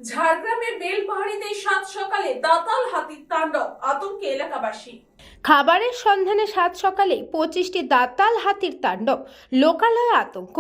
ঝাড়গ্রামের বেলপাহাড়িতে সাত সকালে দাতাল হাতির তাণ্ডব, আতঙ্কে এলাকাবাসী। খাবারের সন্ধানে সাত সকালে 25টি দাতাল হাতির তাণ্ডব, লোকালয়ে আতঙ্ক।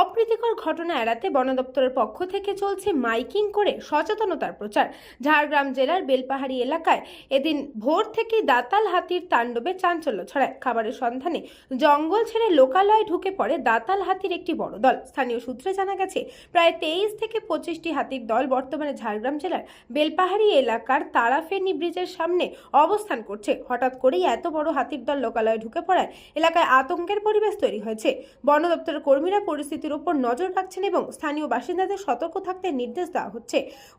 অপ্রীতিকর ঘটনা এড়াতে বন দপ্তরের পক্ষ থেকে চলছে মাইকিং করে সচেতনতার প্রচার। ঝাড়গ্রাম জেলার বেলপাহাড়ি এলাকায় এদিন ভোর থেকেই দাতাল হাতির তাণ্ডবে চাঞ্চল্য ছড়ায়। খাবারের সন্ধানে জঙ্গল ছেড়ে লোকালয়ে ঢুকে পড়ে দাতাল হাতির একটি বড় দল। স্থানীয় সূত্রে জানা গেছে, প্রায় 23 থেকে 25টি হাতির দল বর্তমানে ঝাড়গ্রাম জেলার বেলপাহাড়ি এলাকার তারাফেনী ব্রিজের সামনে অবস্থান করছে। হঠাৎ করেই এত বড় হাতির দল লোকালয়ে ঢুকে পড়ায় এলাকায় আতঙ্কের পরিবেশ তৈরি হয়েছে। বন দপ্তরের কর্মীরা পরিস্থিতির উপর নজর রাখছেন এবং স্থানীয় বাসিন্দাদের সতর্ক থাকতে নির্দেশ দেওয়া হচ্ছে।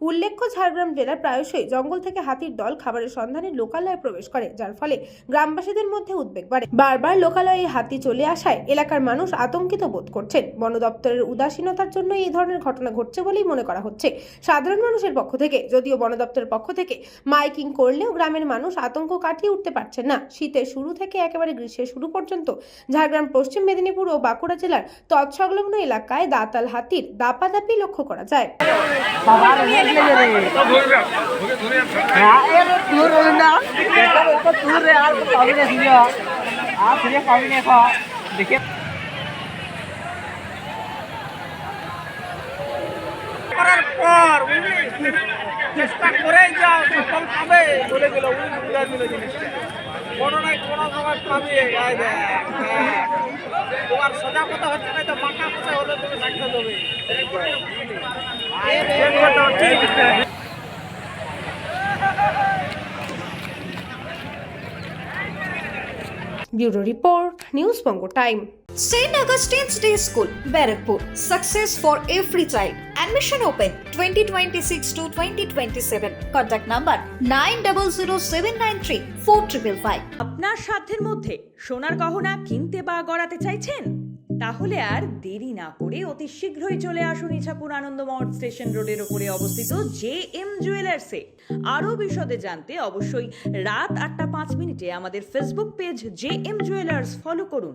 উল্লেখ্য, ঝাড়গ্রাম জেলার প্রায়শই জঙ্গল থেকে হাতির দল খাবারের সন্ধানে লোকালয়ে প্রবেশ করে, যার ফলে গ্রামবাসীদের মধ্যে উদ্বেগ বাড়ে। বারবার লোকালয়ে হাতি চলে আসায় এলাকার মানুষ আতঙ্কিত বোধ করছেন। বন দপ্তরের উদাসীনতার জন্য এই ধরনের ঘটনা ঘটছে বলেই মনে করা হচ্ছে সাধারণ মানুষের পক্ষ থেকে। যদিও বন দপ্তরের পক্ষ থেকে মাইকিং করলেও গ্রামের মানুষ আতঙ্ক কাটিয়ে উঠতে পারছেন না। শীতের শুরু থেকে একেবারে গ্রীষ্মের শুরু পর্যন্ত ঝাড়গ্রাম, পশ্চিম মেদিনীপুর ও বাঁকুড়া জেলার তৎসংলগ্ন এলাকায় দাতাল হাতির দাপাদাপি লক্ষ্য করা যায়। করার পর চেষ্টা করেই যাও, সফল পাবে বলে গেল। উনি বুঝা দিল জিনিসটা, কোনো নাই কোনো সময় পাবে। তোমার সোজা কথা হচ্ছে না, তো মাথা কথা হলে তুমি থাকতে দেবে। Bureau report, news Banga time. St. Augustine's Day School, Barakpur. Success for every child. Admission open 2026 to 2027. Contact number 9007934555. আপনার সাধ্যের মধ্যে সোনার গহনা কিনতে বা গড়াতে চাইছেন? তাহলে আর দেরি না করে অতি শীঘ্রই চলে আসুন ইছাপুর আনন্দমঠ স্টেশন রোডের উপরে অবস্থিত JM জুয়েলার্সে। আরও বিশদে জানতে অবশ্যই রাত 8টা 5 মিনিটে আমাদের Facebook page JM jewellers follow করুন।